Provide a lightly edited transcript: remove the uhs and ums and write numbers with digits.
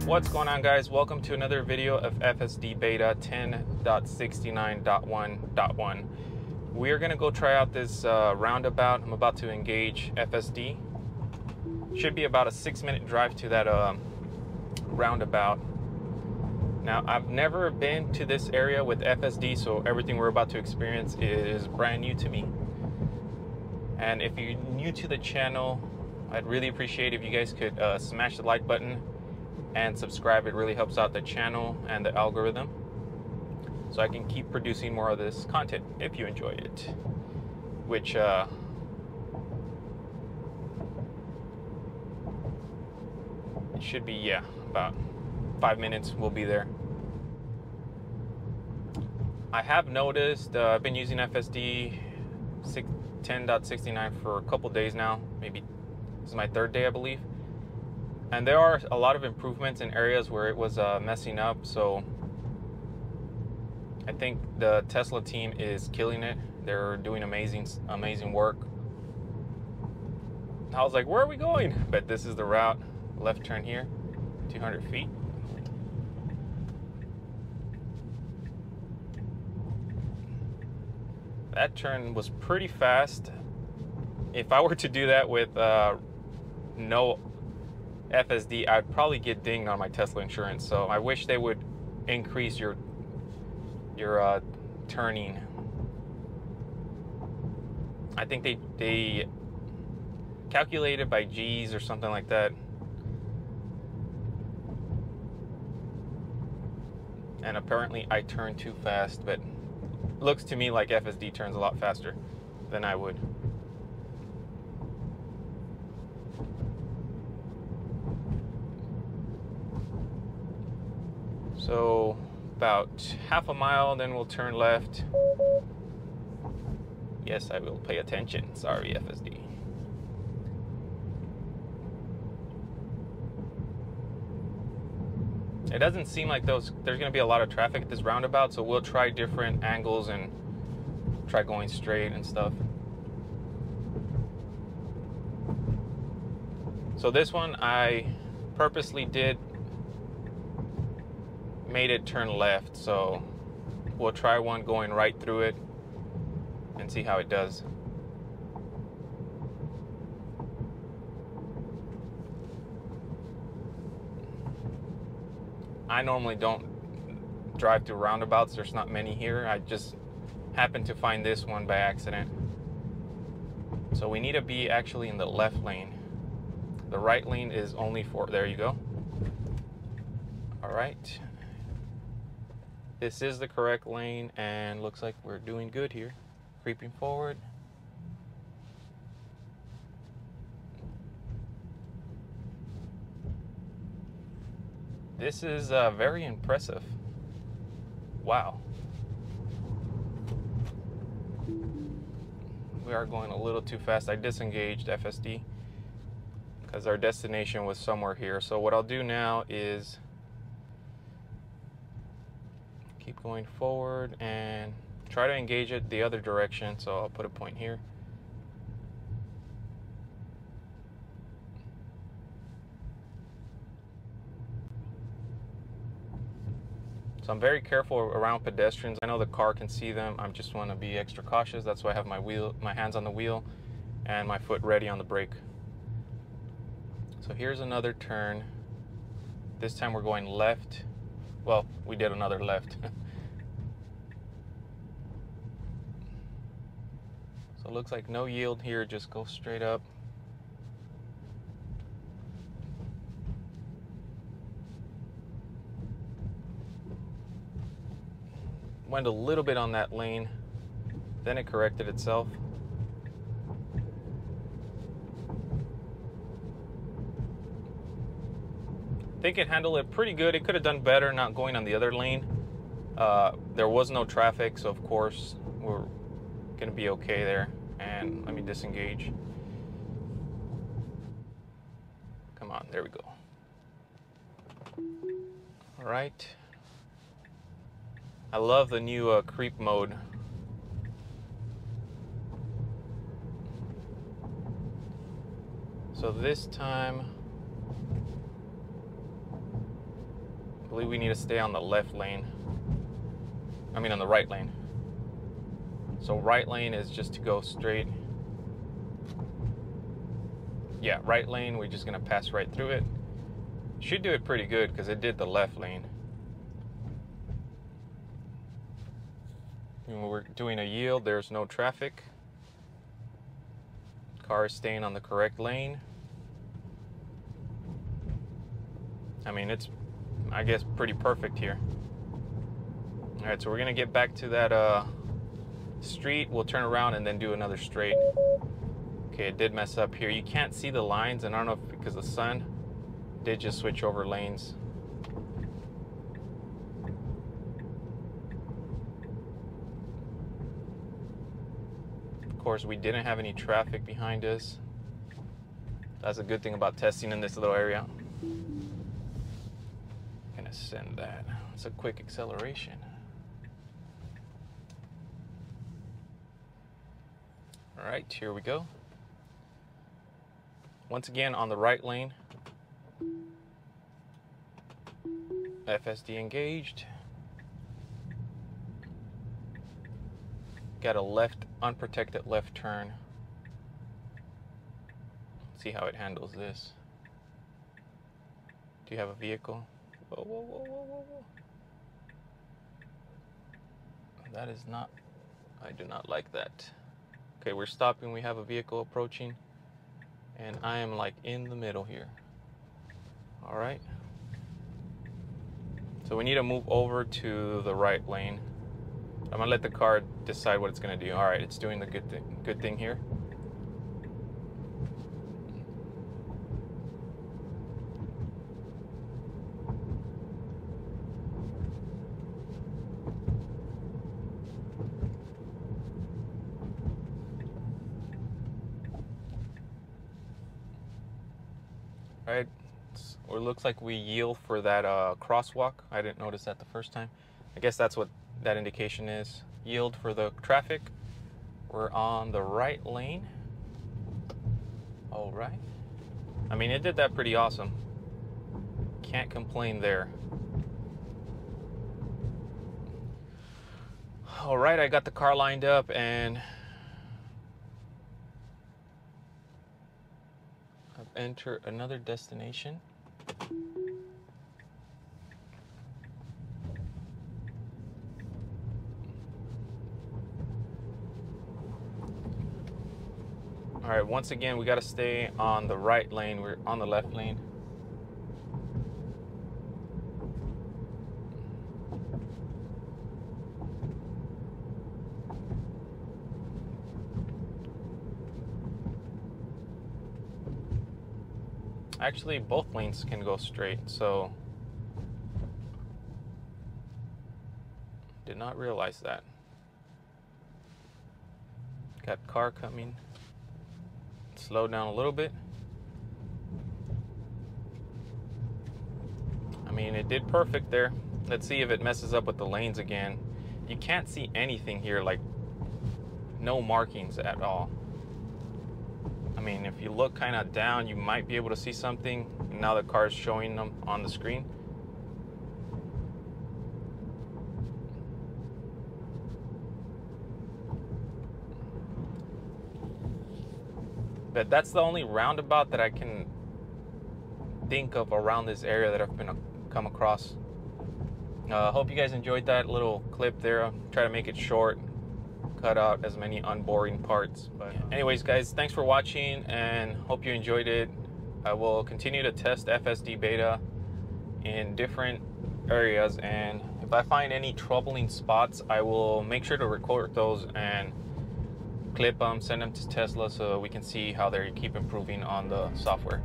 What's going on, guys? Welcome to another video of FSD beta 10.69.1.1. We're gonna go try out this roundabout. I'm about to engage FSD. Should be about a 6-minute drive to that roundabout. Now, I've never been to this area with FSD, so everything we're about to experience is brand new to me. And if you're new to the channel, I'd really appreciate if you guys could smash the like button and subscribe. It really helps out the channel and the algorithm, so I can keep producing more of this content if you enjoy it, which it should be, yeah, about 5 minutes we'll be there. I have noticed I've been using FSD 10.69 for a couple days now. Maybe this is my third day, I believe. And there are a lot of improvements in areas where it was messing up. So I think the Tesla team is killing it. They're doing amazing work. I was like, where are we going? But this is the route. Left turn here, 200 feet. That turn was pretty fast. If I were to do that with no FSD, I'd probably get dinged on my Tesla insurance. So I wish they would increase your turning. I think they calculate it by G's or something like that. And apparently I turn too fast, but looks to me like FSD turns a lot faster than I would. So about half a mile, then we'll turn left. Yes, I will pay attention. Sorry, FSD. It doesn't seem like there's going to be a lot of traffic at this roundabout, so we'll try different angles and try going straight and stuff. So this one I purposely made it turn left, so we'll try one going right through it and see how it does. I normally don't drive through roundabouts. There's not many here. I just happened to find this one by accident. So we need to be actually in the left lane. The right lane is only for, there you go. All right. This is the correct lane, and looks like we're doing good here. Creeping forward. This is very impressive. Wow. We are going a little too fast. I disengaged FSD because our destination was somewhere here. So what I'll do now is keep going forward and try to engage it the other direction. So I'll put a point here. So I'm very careful around pedestrians. I know the car can see them. I just want to be extra cautious. That's why I have my hands on the wheel and my foot ready on the brake. So here's another turn. This time we're going left. Well, we did another left. So it looks like no yield here. Just go straight up. Went a little bit on that lane, then it corrected itself. I think it handled it pretty good. It could have done better not going on the other lane. There was no traffic, so of course we're gonna be okay there. And let me disengage. Come on, there we go. All right. I love the new creep mode. So this time I believe we need to stay on the left lane. I mean on the right lane. So right lane is just to go straight. Yeah, right lane, we're just gonna pass right through it. Should do it pretty good because it did the left lane. When we're doing a yield, there's no traffic. Car is staying on the correct lane. I mean, it's, I guess, pretty perfect here. All right, so we're gonna get back to that street. We'll turn around and then do another straight. Okay, it did mess up here. You can't see the lines, and I don't know if because the sun did just switch over lanes. Of course, we didn't have any traffic behind us. That's a good thing about testing in this little area. Gonna send that. It's a quick acceleration. All right, here we go. Once again, on the right lane. FSD engaged. Got a left, unprotected left turn. See how it handles this. Do you have a vehicle? Whoa, whoa, whoa, whoa, whoa, whoa. That is not, I do not like that. Okay, we're stopping. We have a vehicle approaching. And I am like in the middle here. All right. So we need to move over to the right lane. I'm gonna let the car decide what it's gonna do. All right, it's doing the good thing here. All right, or it looks like we yield for that crosswalk. I didn't notice that the first time. I guess that's what that indication is. Yield for the traffic. We're on the right lane. All right. I mean, it did that pretty awesome. Can't complain there. All right, I got the car lined up and I've entered another destination. All right, once again, we got to stay on the right lane. We're on the left lane. Actually, both lanes can go straight, so did not realize that. Got car coming. Slow down a little bit. I mean, it did perfect there. Let's see if it messes up with the lanes again. You can't see anything here, like no markings at all. I mean, if you look kind of down, you might be able to see something. Now the car is showing them on the screen. But that's the only roundabout that I can think of around this area that I've been come across. Hope you guys enjoyed that little clip there. I'll try to make it short, cut out as many unboring parts. But anyways, guys, thanks for watching and hope you enjoyed it. I will continue to test FSD beta in different areas, and if I find any troubling spots, I will make sure to record those and clip them, send them to Tesla so we can see how they keep improving on the software.